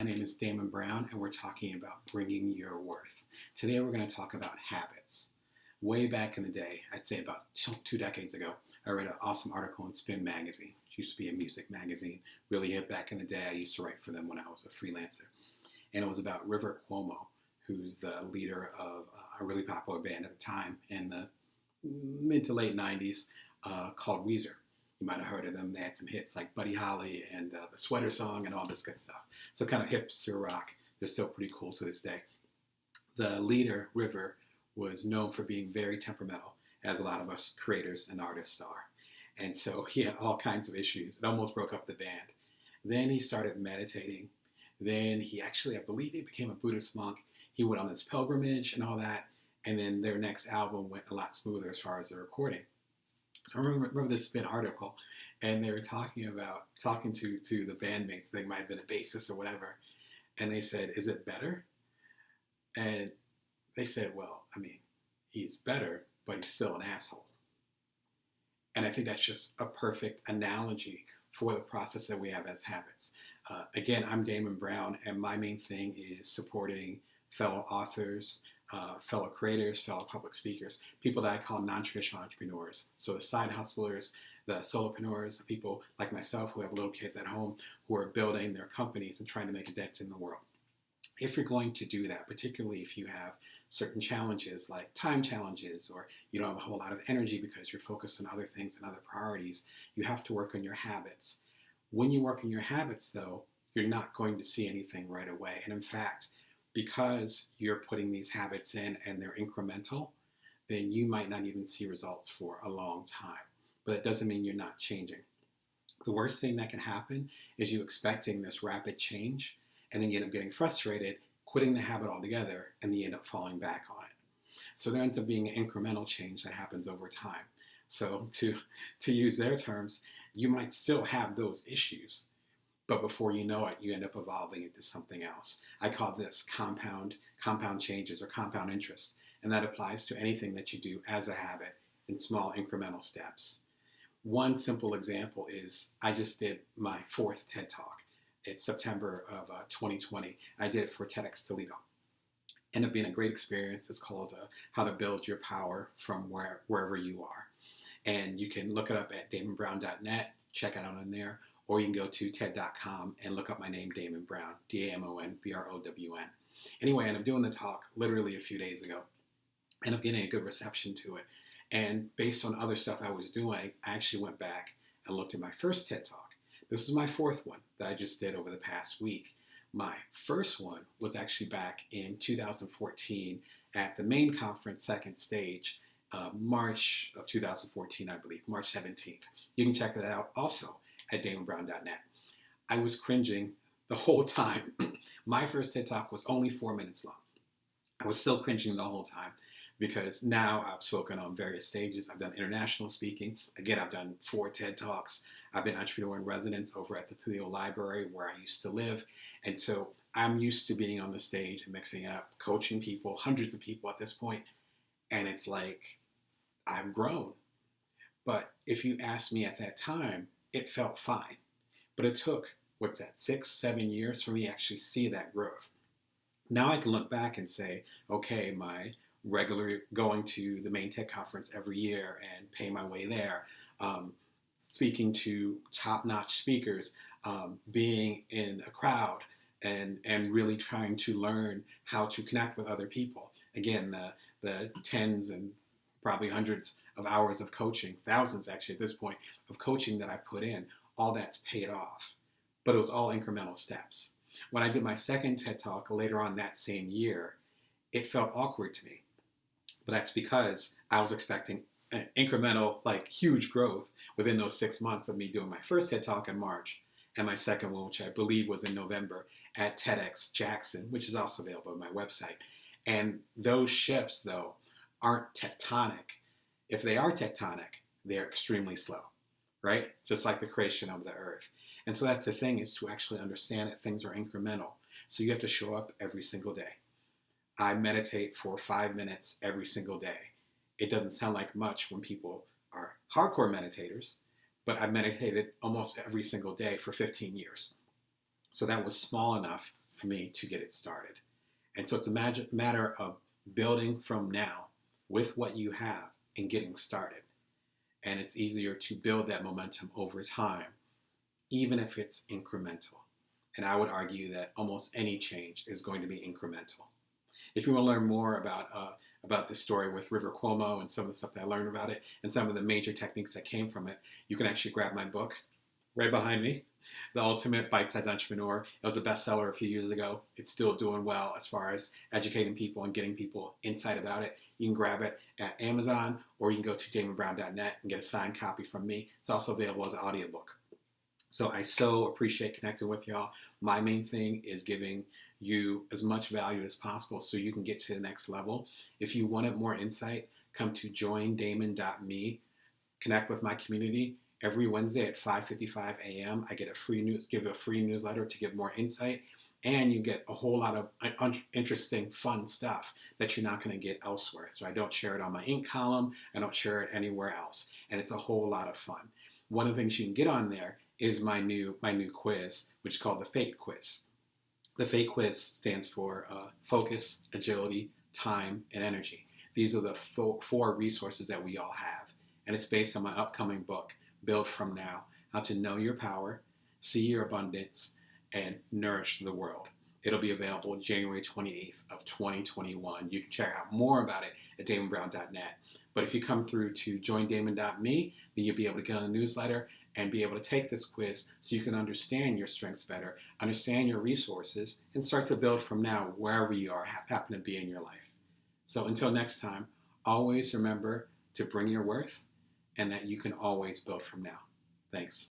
My name is Damon Brown, and we're talking about bringing your worth. Today, we're going to talk about habits. Way back in the day, I'd say about two decades ago, I read an awesome article in Spin Magazine, which used to be a music magazine, really hit back in the day. I used to write for them when I was a freelancer. And it was about River Cuomo, who's the leader of a really popular band at the time in the mid to late 90s called Weezer. You might have heard of them. They had some hits like Buddy Holly and the Sweater Song and all this good stuff. So kind of hipster rock. They're still pretty cool to this day. The leader, River, was known for being very temperamental, as a lot of us creators and artists are. And so he had all kinds of issues. It almost broke up the band. Then he started meditating. Then he actually, I believe he became a Buddhist monk. He went on this pilgrimage and all that. And then their next album went a lot smoother as far as the recording. So I remember this Spin article, and they were talking to the bandmates. They might have been a bassist or whatever, and they said, "Is it better?" And they said, "Well, I mean, he's better, but he's still an asshole." And I think that's just a perfect analogy for the process that we have as habits. Again, I'm Damon Brown, and my main thing is supporting fellow authors, fellow creators, fellow public speakers, people that I call non-traditional entrepreneurs. So the side hustlers, the solopreneurs, the people like myself who have little kids at home who are building their companies and trying to make a dent in the world. If you're going to do that, particularly if you have certain challenges like time challenges, or you don't have a whole lot of energy because you're focused on other things and other priorities, you have to work on your habits. When you work on your habits, though, you're not going to see anything right away. And in fact, because you're putting these habits in and they're incremental, then you might not even see results for a long time. But it doesn't mean you're not changing. The worst thing that can happen is you expecting this rapid change, and then you end up getting frustrated, quitting the habit altogether, and then you end up falling back on it. So there ends up being an incremental change that happens over time. So to use their terms, you might still have those issues, but before you know it, you end up evolving into something else. I call this compound changes or compound interest, and that applies to anything that you do as a habit in small incremental steps. One simple example is I just did my 4th TED Talk. It's September of 2020. I did it for TEDx Toledo. Ended up being a great experience. It's called How to Build Your Power from Wherever You Are. And you can look it up at damonbrown.net, check it out on there, or you can go to TED.com and look up my name, Damon Brown, DamonBrown. Anyway, I ended up doing the talk literally a few days ago. Ended up getting a good reception to it. And based on other stuff I was doing, I actually went back and looked at my first TED Talk. This is my 4th one that I just did over the past week. My first one was actually back in 2014 at the main conference, second stage, March of 2014, I believe, March 17th. You can check that out also at damonbrown.net. I was cringing the whole time. My first TED Talk was only 4 minutes long. I was still cringing the whole time because now I've spoken on various stages. I've done international speaking. Again, I've done 4 TED Talks. I've been entrepreneur in residence over at the Toledo Library where I used to live. And so I'm used to being on the stage and mixing up, coaching people, hundreds of people at this point. And it's like, I've grown. But if you asked me at that time, it felt fine. But it took, 6, 7 years for me to actually see that growth. Now I can look back and say, okay, my regular going to the main tech conference every year and pay my way there, speaking to top-notch speakers, being in a crowd, and really trying to learn how to connect with other people. Again, the tens and probably hundreds of hours of coaching, thousands actually at this point, of coaching that I put in, all that's paid off. But it was all incremental steps. When I did my second TED Talk later on that same year, it felt awkward to me. But that's because I was expecting an incremental, huge growth within those 6 months of me doing my first TED Talk in March and my second one, which I believe was in November at TEDx Jackson, which is also available on my website. And those shifts, though, aren't tectonic. If they are tectonic, they're extremely slow, right? Just like the creation of the earth. And so that's the thing, is to actually understand that things are incremental. So you have to show up every single day. I meditate for 5 minutes every single day. It doesn't sound like much when people are hardcore meditators, but I've meditated almost every single day for 15 years. So that was small enough for me to get it started. And so it's a matter of building from now with what you have and getting started. And it's easier to build that momentum over time, even if it's incremental. And I would argue that almost any change is going to be incremental. If you want to learn more about this story with River Cuomo and some of the stuff that I learned about it and some of the major techniques that came from it, you can actually grab my book right behind me, The Ultimate Bite-Sized Entrepreneur. It was a bestseller a few years ago. It's still doing well as far as educating people and getting people insight about it. You can grab it at Amazon, or you can go to damonbrown.net and get a signed copy from me. It's also available as an audiobook. So I so appreciate connecting with y'all. My main thing is giving you as much value as possible so you can get to the next level. If you wanted more insight, come to joindamon.me, connect with my community. Every Wednesday at 5:55 a.m., I get give a free newsletter to give more insight, and you get a whole lot of interesting, fun stuff that you're not going to get elsewhere. So I don't share it on my Inc. column. I don't share it anywhere else, and it's a whole lot of fun. One of the things you can get on there is my new quiz, which is called the FATE quiz. The FATE quiz stands for focus, agility, time, and energy. These are the four resources that we all have, and it's based on my upcoming book, Build From Now: How to Know Your Power, See Your Abundance, and Nourish the World. It'll be available January 28th of 2021. You can check out more about it at damonbrown.net. But if you come through to joindamon.me, then you'll be able to get on the newsletter and be able to take this quiz so you can understand your strengths better, understand your resources, and start to build from now wherever you are happen to be in your life. So until next time, always remember to bring your worth and that you can always build from now. Thanks.